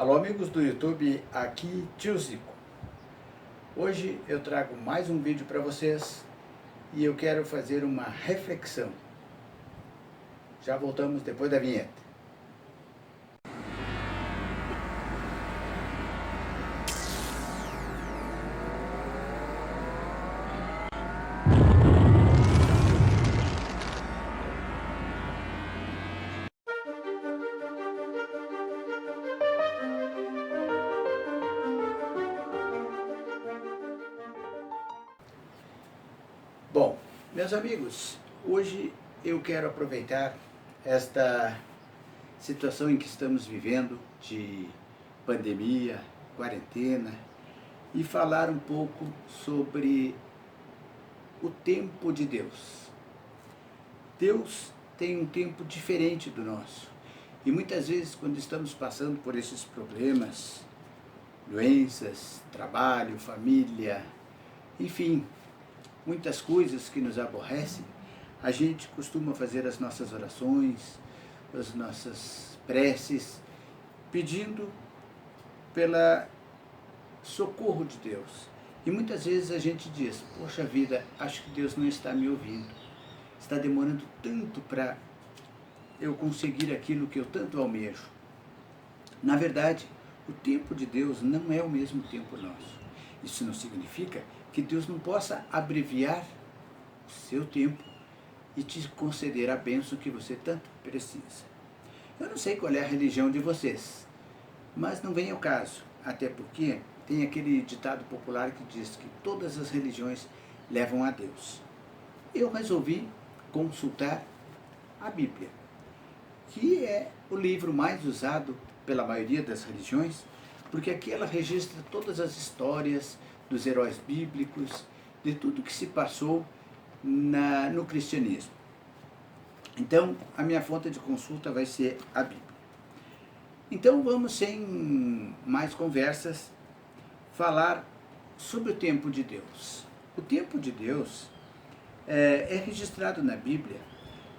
Alô amigos do YouTube, aqui Tio Zico. Hoje eu trago mais um vídeo para vocês e eu quero fazer uma reflexão. Já voltamos depois da vinheta. Bom, meus amigos, hoje eu quero aproveitar esta situação em que estamos vivendo de pandemia, quarentena e falar um pouco sobre o tempo de Deus. Deus tem um tempo diferente do nosso e muitas vezes quando estamos passando por esses problemas, doenças, trabalho, família, enfim, muitas coisas que nos aborrecem, a gente costuma fazer as nossas orações, as nossas preces, pedindo pela socorro de Deus. E muitas vezes a gente diz, poxa vida, acho que Deus não está me ouvindo. Está demorando tanto para eu conseguir aquilo que eu tanto almejo. Na verdade, o tempo de Deus não é o mesmo tempo nosso. Isso não significa que Deus não possa abreviar o seu tempo e te conceder a bênção que você tanto precisa. Eu não sei qual é a religião de vocês, mas não vem ao caso, até porque tem aquele ditado popular que diz que todas as religiões levam a Deus. Eu resolvi consultar a Bíblia, que é o livro mais usado pela maioria das religiões, porque aqui ela registra todas as histórias dos heróis bíblicos, de tudo que se passou no cristianismo. Então, a minha fonte de consulta vai ser a Bíblia. Então, vamos, sem mais conversas, falar sobre o tempo de Deus. O tempo de Deus é registrado na Bíblia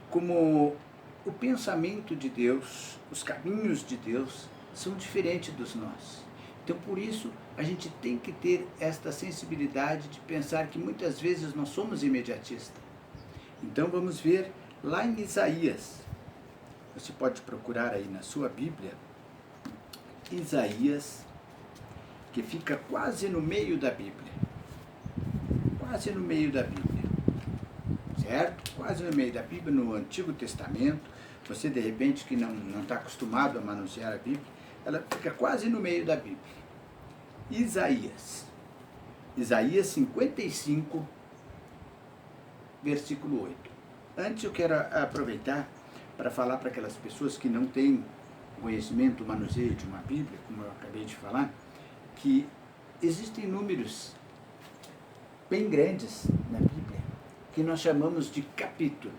como o pensamento de Deus, os caminhos de Deus são diferentes dos nossos. Então, por isso, a gente tem que ter esta sensibilidade de pensar que muitas vezes nós somos imediatistas. Então, vamos ver lá em Isaías. Você pode procurar aí na sua Bíblia, Isaías, que fica quase no meio da Bíblia. Quase no meio da Bíblia. Certo? Quase no meio da Bíblia, no Antigo Testamento. Você, de repente, que não está acostumado a manusear a Bíblia, ela fica quase no meio da Bíblia. Isaías 55, versículo 8. Antes eu quero aproveitar para falar para aquelas pessoas que não têm conhecimento, manuseio de uma Bíblia, como eu acabei de falar, que existem números bem grandes na Bíblia, que nós chamamos de capítulo.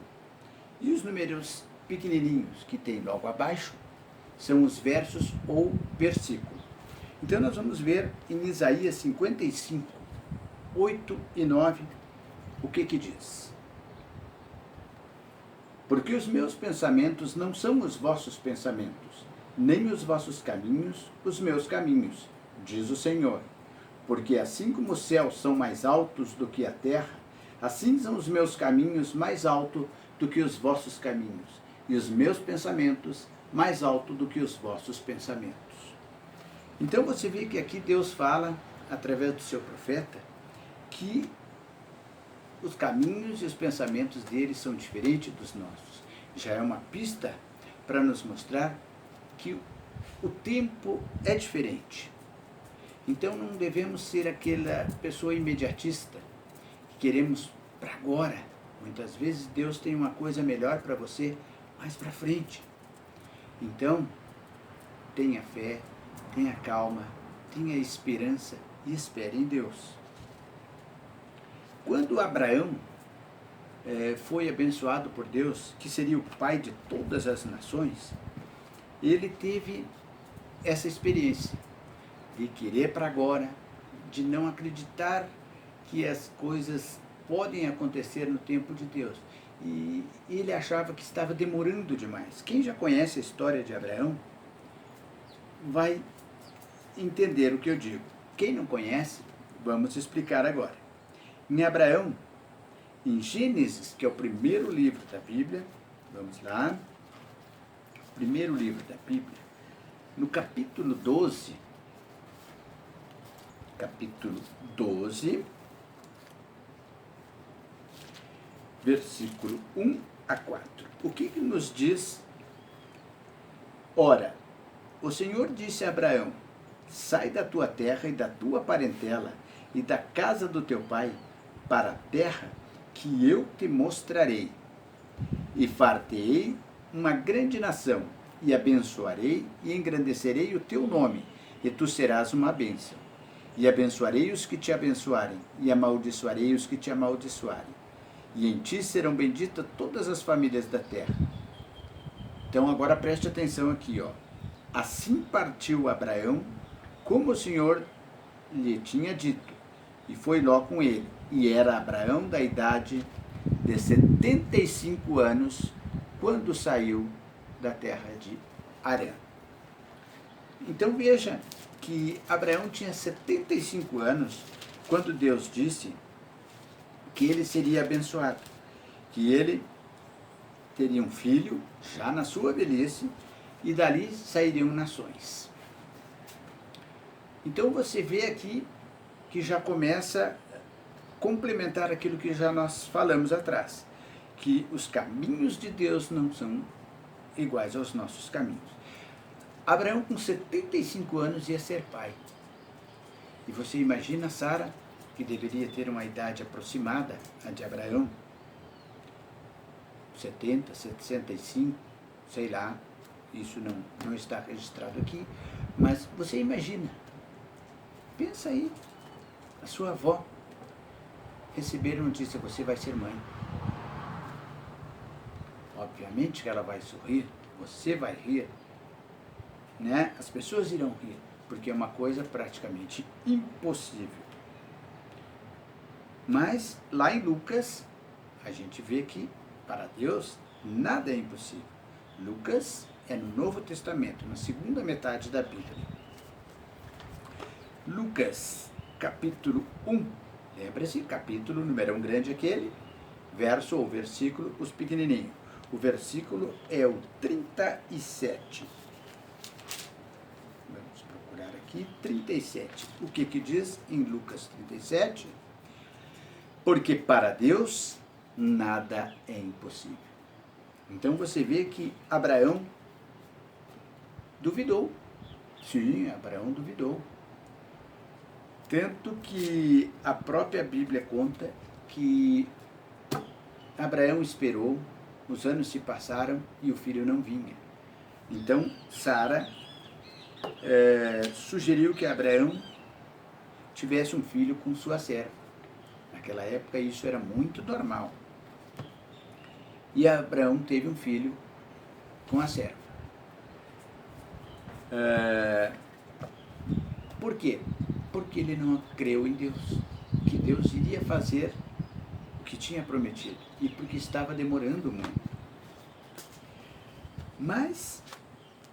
E os números pequenininhos que tem logo abaixo são os versos ou versículos. Então nós vamos ver em Isaías 55, 8 e 9, o que diz. Porque os meus pensamentos não são os vossos pensamentos, nem os vossos caminhos os meus caminhos, diz o Senhor. Porque assim como os céus são mais altos do que a terra, assim são os meus caminhos mais altos do que os vossos caminhos, e os meus pensamentos mais altos do que os vossos pensamentos. Então você vê que aqui Deus fala, através do seu profeta, que os caminhos e os pensamentos dele são diferentes dos nossos. Já é uma pista para nos mostrar que o tempo é diferente. Então não devemos ser aquela pessoa imediatista que queremos para agora. Muitas vezes Deus tem uma coisa melhor para você mais para frente. Então, tenha fé, tenha calma, tenha esperança e espere em Deus. Quando Abraão foi abençoado por Deus, que seria o pai de todas as nações, ele teve essa experiência de querer para agora, de não acreditar que as coisas podem acontecer no tempo de Deus. E ele achava que estava demorando demais. Quem já conhece a história de Abraão vai entender o que eu digo. Quem não conhece, vamos explicar agora. Em Abraão, em Gênesis, que é o primeiro livro da Bíblia, vamos lá, primeiro livro da Bíblia, no capítulo 12, versículo 1 a 4. O que nos diz? Ora, o Senhor disse a Abraão: sai da tua terra e da tua parentela e da casa do teu pai para a terra que eu te mostrarei, e far-te-ei uma grande nação, e abençoarei e engrandecerei o teu nome, e tu serás uma bênção. E abençoarei os que te abençoarem, e amaldiçoarei os que te amaldiçoarem. E em ti serão benditas todas as famílias da terra. Então agora preste atenção aqui, ó. Assim partiu Abraão, como o Senhor lhe tinha dito, e foi Ló com ele. E era Abraão da idade de 75 anos, quando saiu da terra de Harã. Então veja que Abraão tinha 75 anos, quando Deus disse que ele seria abençoado, que ele teria um filho, já na sua velhice, e dali sairiam nações. Então você vê aqui que já começa a complementar aquilo que já nós falamos atrás, que os caminhos de Deus não são iguais aos nossos caminhos. Abraão, com 75 anos, ia ser pai. E você imagina Sara, que deveria ter uma idade aproximada a de Abraão, 70, 65, sei lá, isso não está registrado aqui, mas você imagina, pensa aí, a sua avó receber a notícia: você vai ser mãe. Obviamente que ela vai sorrir, você vai rir, né? As pessoas irão rir, porque é uma coisa praticamente impossível. Mas lá em Lucas, a gente vê que para Deus nada é impossível. Lucas é no Novo Testamento, na segunda metade da Bíblia. Lucas, capítulo 1, lembra-se, capítulo, numerão grande aquele, verso ou versículo, os pequenininhos. O versículo é o 37. Vamos procurar aqui, 37. O que diz em Lucas 37? Porque para Deus nada é impossível. Então você vê que Abraão duvidou. Sim, Abraão duvidou. Tanto que a própria Bíblia conta que Abraão esperou, os anos se passaram e o filho não vinha. Então Sara sugeriu que Abraão tivesse um filho com sua serva. Naquela época isso era muito normal. E Abraão teve um filho com a serva. Por quê? Porque ele não creu em Deus, que Deus iria fazer o que tinha prometido, e porque estava demorando muito. Mas,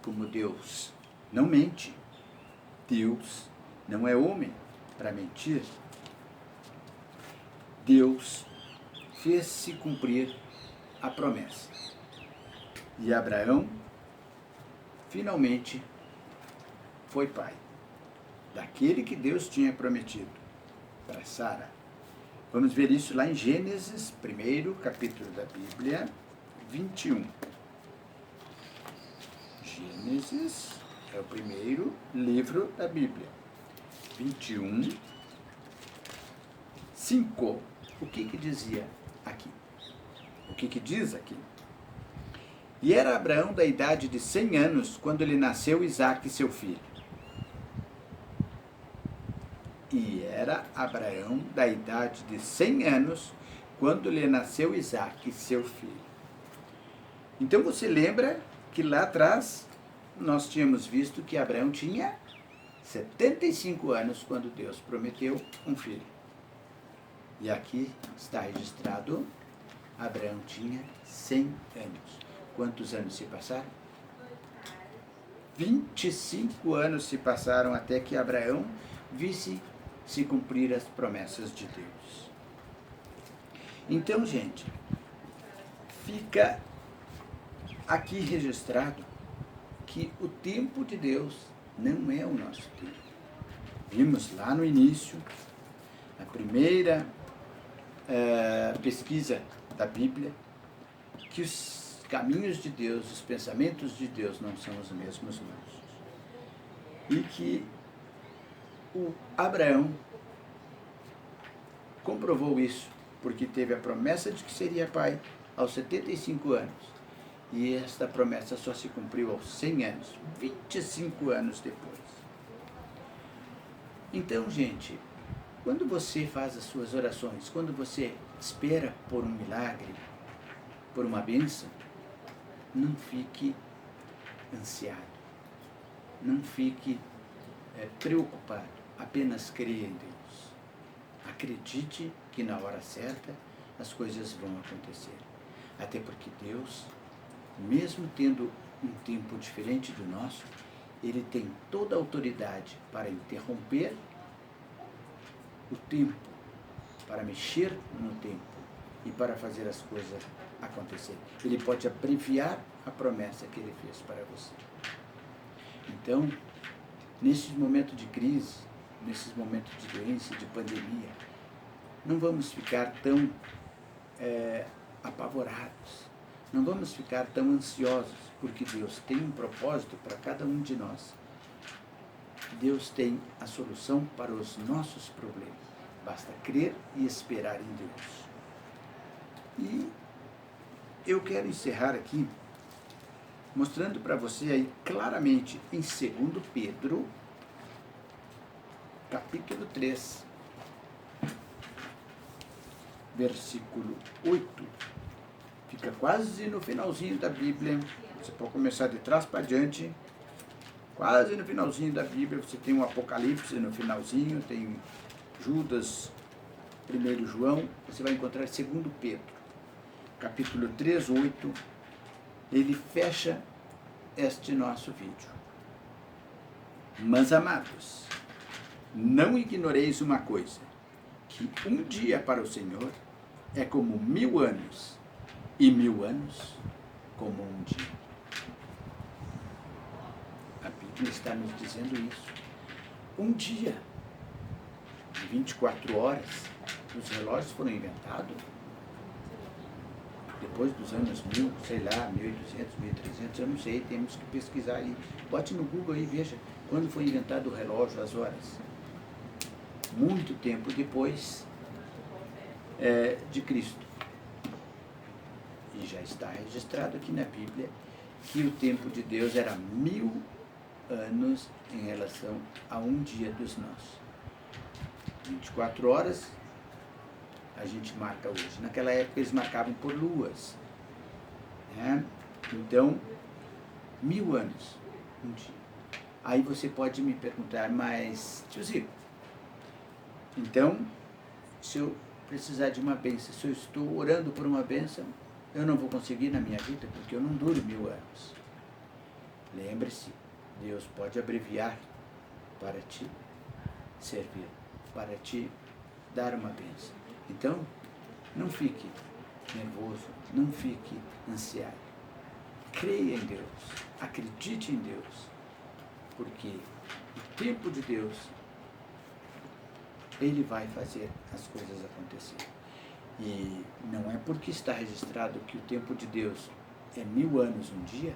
como Deus não mente, Deus não é homem para mentir, Deus fez-se cumprir a promessa. E Abraão finalmente foi pai daquele que Deus tinha prometido para Sara. Vamos ver isso lá em Gênesis, primeiro capítulo da Bíblia, 21. Gênesis é o primeiro livro da Bíblia. 21, 5. O que dizia aqui? O que diz aqui? E era Abraão da idade de 100 anos, quando lhe nasceu Isaque, seu filho. E era Abraão da idade de 100 anos, quando lhe nasceu Isaque, seu filho. Então você lembra que lá atrás nós tínhamos visto que Abraão tinha 75 anos quando Deus prometeu um filho. E aqui está registrado, Abraão tinha 100 anos. Quantos anos se passaram? 25 anos se passaram até que Abraão visse se cumprir as promessas de Deus. Então, gente, fica aqui registrado que o tempo de Deus não é o nosso tempo. Vimos lá no início, a primeira pesquisa da Bíblia, que os caminhos de Deus, os pensamentos de Deus não são os mesmos nossos. E que o Abraão comprovou isso, porque teve a promessa de que seria pai aos 75 anos. E esta promessa só se cumpriu aos 100 anos, 25 anos depois. Então, gente, quando você faz as suas orações, quando você espera por um milagre, por uma bênção, não fique ansiado, não fique preocupado, apenas creia em Deus. Acredite que na hora certa as coisas vão acontecer. Até porque Deus, mesmo tendo um tempo diferente do nosso, Ele tem toda a autoridade para interromper o tempo, para mexer no tempo e para fazer as coisas acontecer. Ele pode abreviar a promessa que Ele fez para você. Então, nesses momentos de crise, nesses momentos de doença, de pandemia, não vamos ficar tão apavorados, não vamos ficar tão ansiosos, porque Deus tem um propósito para cada um de nós. Deus tem a solução para os nossos problemas. Basta crer e esperar em Deus. E eu quero encerrar aqui mostrando para você aí claramente em 2 Pedro, capítulo 3, versículo 8. Fica quase no finalzinho da Bíblia. Você pode começar de trás para diante. Quase no finalzinho da Bíblia, você tem um Apocalipse no finalzinho, tem Judas, 1 João, você vai encontrar 2 Pedro, capítulo 3, 8, ele fecha este nosso vídeo. Mas, amados, não ignoreis uma coisa, que um dia para o Senhor é como 1000 anos, e 1000 anos como um dia. A Bíblia está nos dizendo isso. Um dia, de 24 horas, os relógios foram inventados depois dos anos 1000, sei lá, 1800, 1300, eu não sei, temos que pesquisar aí. Bote no Google aí, veja quando foi inventado o relógio, as horas. Muito tempo depois de Cristo. E já está registrado aqui na Bíblia que o tempo de Deus era 1000 anos em relação a um dia dos nossos. 24 horas a gente marca hoje. Naquela época eles marcavam por luas. Né? Então, 1000 anos, um dia. Aí você pode me perguntar, mas, tio Zico, então, se eu precisar de uma bênção, se eu estou orando por uma bênção, eu não vou conseguir na minha vida, porque eu não duro 1000 anos. Lembre-se, Deus pode abreviar para te servir, para te dar uma bênção. Então, não fique nervoso, não fique ansiado. Creia em Deus, acredite em Deus, porque o tempo de Deus, Ele vai fazer as coisas acontecer. E não é porque está registrado que o tempo de Deus é 1000 anos um dia,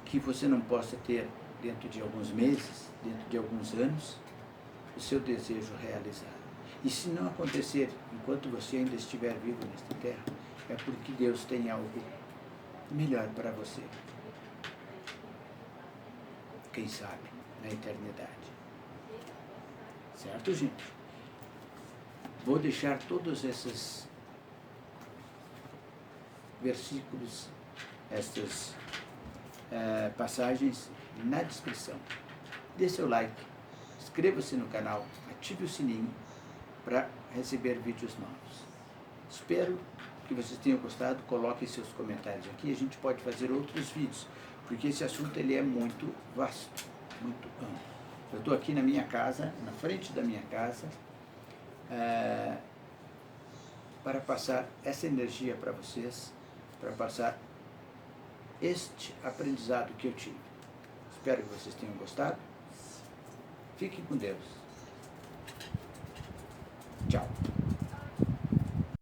que você não possa ter, dentro de alguns meses, dentro de alguns anos, o seu desejo realizado. E se não acontecer enquanto você ainda estiver vivo nesta terra, é porque Deus tem algo melhor para você. Quem sabe, na eternidade. Certo, gente? Vou deixar todos esses versículos, estas passagens na descrição. Dê seu like, inscreva-se no canal, ative o sininho para receber vídeos novos. Espero que vocês tenham gostado, coloquem seus comentários aqui, a gente pode fazer outros vídeos, porque esse assunto ele é muito vasto, muito amplo. Eu estou aqui na minha casa, na frente da minha casa, para passar essa energia para vocês, para passar este aprendizado que eu tive. Espero que vocês tenham gostado. Fiquem com Deus. Tchau.